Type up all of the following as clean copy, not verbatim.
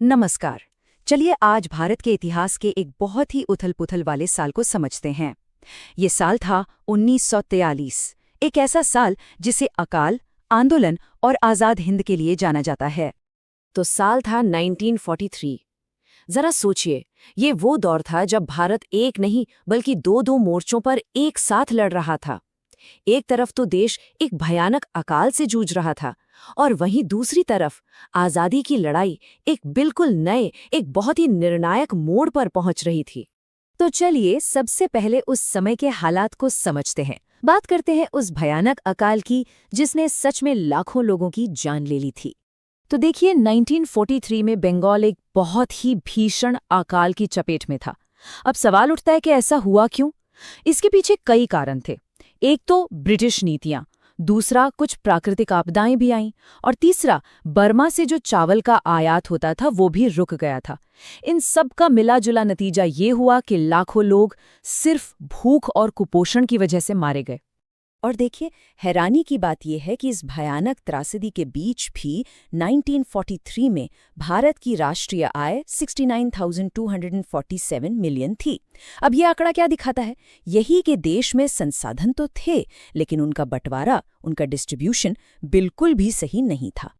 नमस्कार। चलिए आज भारत के इतिहास के एक बहुत ही उथल-पुथल वाले साल को समझते हैं। ये साल था 1943, एक ऐसा साल जिसे अकाल, आंदोलन और आज़ाद हिंद के लिए जाना जाता है। तो साल था 1943। जरा सोचिए, ये वो दौर था जब भारत एक नहीं बल्कि दो दो मोर्चों पर एक साथ लड़ रहा था। एक तरफ तो देश एक भयानक अकाल से जूझ रहा था और वहीं दूसरी तरफ आजादी की लड़ाई एक बिल्कुल नए, एक बहुत ही निर्णायक मोड़ पर पहुंच रही थी। तो चलिए सबसे पहले उस समय के हालात को समझते हैं। बात करते हैं उस भयानक अकाल की जिसने सच में लाखों लोगों की जान ले ली थी। तो देखिए 1943 में बंगाल एक बहुत ही भीषण अकाल की चपेट में था। अब सवाल उठता है कि ऐसा हुआ क्यों? इसके पीछे कई कारण थे। एक तो ब्रिटिश नीतियां, दूसरा कुछ प्राकृतिक आपदाएं भी आईं और तीसरा बर्मा से जो चावल का आयात होता था वो भी रुक गया था। इन सब का मिला जुला नतीजा ये हुआ कि लाखों लोग सिर्फ भूख और कुपोषण की वजह से मारे गए। और देखिए हैरानी की बात यह है कि इस भयानक त्रासदी के बीच भी 1943 में भारत की राष्ट्रीय आय 69,247 मिलियन थी। अब यह आंकड़ा क्या दिखाता है? यही कि देश में संसाधन तो थे, लेकिन उनका बंटवारा, उनका डिस्ट्रीब्यूशन बिल्कुल भी सही नहीं था।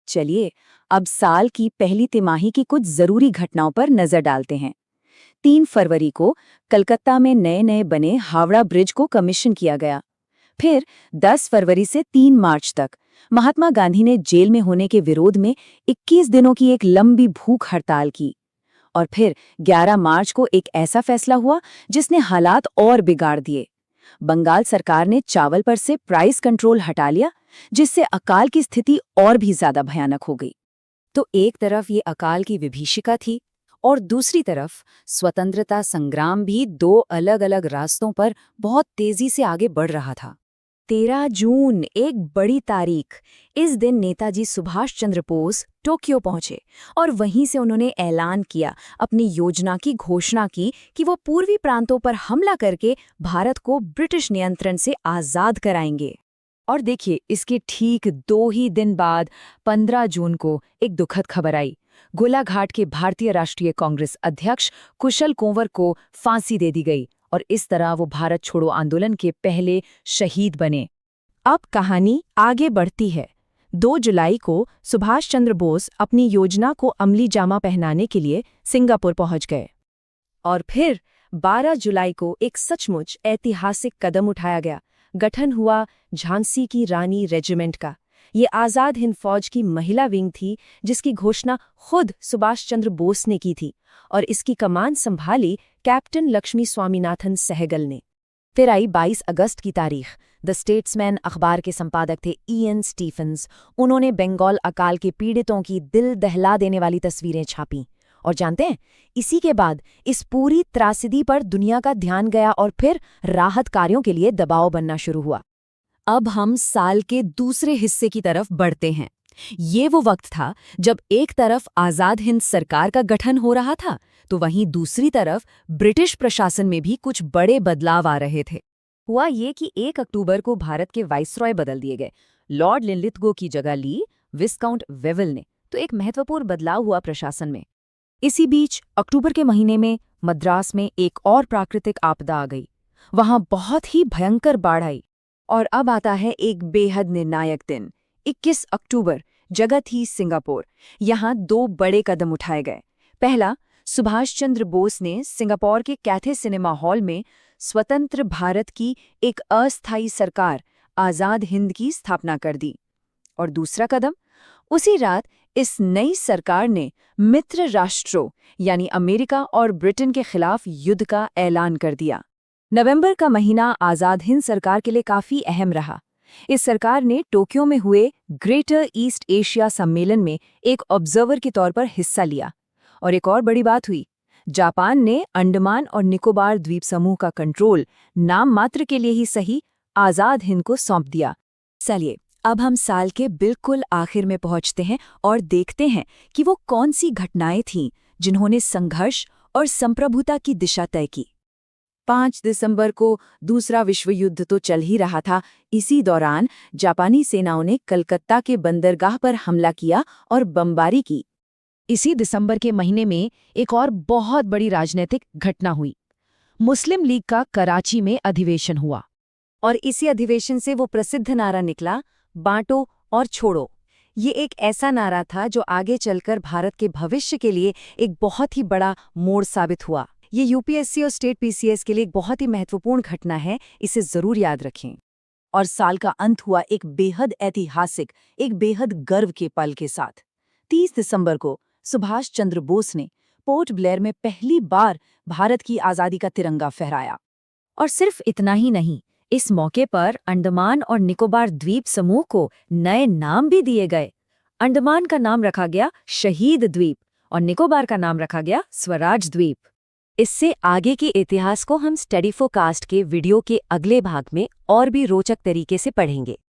चलिए अब साल की पहली तिमाही की कुछ जरूरी घटनाओं पर नजर डालते हैं। 3 फरवरी को कलकत्ता में नए नए बने हावड़ा ब्रिज को कमीशन किया गया। फिर 10 फरवरी से 3 मार्च तक महात्मा गांधी ने जेल में होने के विरोध में 21 दिनों की एक लंबी भूख हड़ताल की। और फिर 11 मार्च को एक ऐसा फैसला हुआ जिसने हालात और बिगाड़ दिए। बंगाल सरकार ने चावल पर से प्राइस कंट्रोल हटा लिया, जिससे अकाल की स्थिति और भी ज्यादा भयानक हो गई। तो एक तरफ ये अकाल की विभीषिका थी और दूसरी तरफ स्वतंत्रता संग्राम भी दो अलग-अलग रास्तों पर बहुत तेजी से आगे बढ़ रहा था। 13 जून एक बड़ी तारीख। इस दिन नेताजी सुभाष चंद्र बोस टोक्यो पहुंचे और वहीं से उन्होंने ऐलान किया, अपनी योजना की घोषणा की कि वो पूर्वी प्रांतों पर हमला करके भारत को ब्रिटिश नियंत्रण से आज़ाद कराएंगे। और देखिए इसके ठीक 2 ही दिन बाद 15 जून को एक दुखद खबर आई। गोलाघाट के भारतीय राष्ट्रीय कांग्रेस अध्यक्ष कुशल कुंवर को फांसी दे दी गई और इस तरह वो भारत छोड़ो आंदोलन के पहले शहीद बने। अब कहानी आगे बढ़ती है। 2 जुलाई को सुभाष चंद्र बोस अपनी योजना को अमली जामा पहनाने के लिए सिंगापुर पहुंच गए। और फिर 12 जुलाई को एक सचमुच ऐतिहासिक कदम उठाया गया। गठन हुआ झांसी की रानी रेजिमेंट का। ये आज़ाद हिंद फौज की महिला विंग थी जिसकी घोषणा खुद सुभाष चंद्र बोस ने की थी और इसकी कमान संभाली कैप्टन लक्ष्मी स्वामीनाथन सहगल ने। फिर आई 22 अगस्त की तारीख। द स्टेट्समैन अखबार के संपादक थे ईएन स्टीफन्स। उन्होंने बंगाल अकाल के पीड़ितों की दिल दहला देने वाली तस्वीरें छापीं। और जानते हैं, इसी के बाद इस पूरी त्रासदी पर दुनिया का ध्यान गया और फिर राहत कार्यों के लिए दबाव बनना शुरू हुआ। अब हम साल के दूसरे हिस्से की तरफ बढ़ते हैं। ये वो वक्त था जब एक तरफ आज़ाद हिंद सरकार का गठन हो रहा था, तो वहीं दूसरी तरफ ब्रिटिश प्रशासन में भी कुछ बड़े बदलाव आ रहे थे। हुआ ये कि 1 अक्टूबर को भारत के वाइसरॉय बदल दिए गए। लॉर्ड लिनलिथगो की जगह ली विस्काउंट वेवल ने। तो एक महत्वपूर्ण बदलाव हुआ प्रशासन में। इसी बीच अक्टूबर के महीने में मद्रास में एक और प्राकृतिक आपदा आ गई। वहां बहुत ही भयंकर बाढ़ आई। और अब आता है एक बेहद निर्णायक दिन। 21 अक्टूबर, जगह थी सिंगापुर। यहाँ 2 बड़े कदम उठाए गए। पहला, सुभाष चंद्र बोस ने सिंगापुर के कैथे सिनेमा हॉल में स्वतंत्र भारत की एक अस्थायी सरकार आज़ाद हिंद की स्थापना कर दी। और दूसरा कदम, उसी रात इस नई सरकार ने मित्र राष्ट्रों यानी अमेरिका और ब्रिटेन के खिलाफ युद्ध का ऐलान कर दिया। नवंबर का महीना आज़ाद हिंद सरकार के लिए काफी अहम रहा। इस सरकार ने टोक्यो में हुए ग्रेटर ईस्ट एशिया सम्मेलन में एक ऑब्जर्वर के तौर पर हिस्सा लिया। और एक और बड़ी बात हुई, जापान ने अंडमान और निकोबार द्वीप समूह का कंट्रोल नाम मात्र के लिए ही सही आज़ाद हिंद को सौंप दिया। चलिए अब हम साल के बिल्कुल आखिर में पहुंचते हैं और देखते हैं कि वो कौन सी घटनाएं थीं जिन्होंने संघर्ष और संप्रभुता की दिशा तय की। 5 दिसंबर को दूसरा विश्व युद्ध तो चल ही रहा था। इसी दौरान जापानी सेनाओं ने कलकत्ता के बंदरगाह पर हमला किया और बमबारी की। इसी दिसंबर के महीने में एक और बहुत बड़ी राजनीतिक घटना हुई। मुस्लिम लीग का कराची में अधिवेशन हुआ। और इसी अधिवेशन से वो प्रसिद्ध नारा निकला, बांटो और छोड़ो। ये एक ऐसा नारा था जो आगे चलकर भारत के भविष्य के लिए एक बहुत ही बड़ा मोड़ साबित हुआ। ये यूपीएससी और स्टेट पीसीएस के लिए एक बहुत ही महत्वपूर्ण घटना है, इसे जरूर याद रखें। और साल का अंत हुआ एक बेहद ऐतिहासिक, एक बेहद गर्व के पल के साथ। 30 दिसंबर को सुभाष चंद्र बोस ने पोर्ट ब्लेयर में पहली बार भारत की आज़ादी का तिरंगा फहराया। और सिर्फ इतना ही नहीं, इस मौके पर अंडमान और निकोबार द्वीप समूह को नए नाम भी दिए गए। अंडमान का नाम रखा गया शहीद द्वीप और निकोबार का नाम रखा गया स्वराज द्वीप। इससे आगे के इतिहास को हम स्टडी फोरकास्ट के वीडियो के अगले भाग में और भी रोचक तरीके से पढ़ेंगे।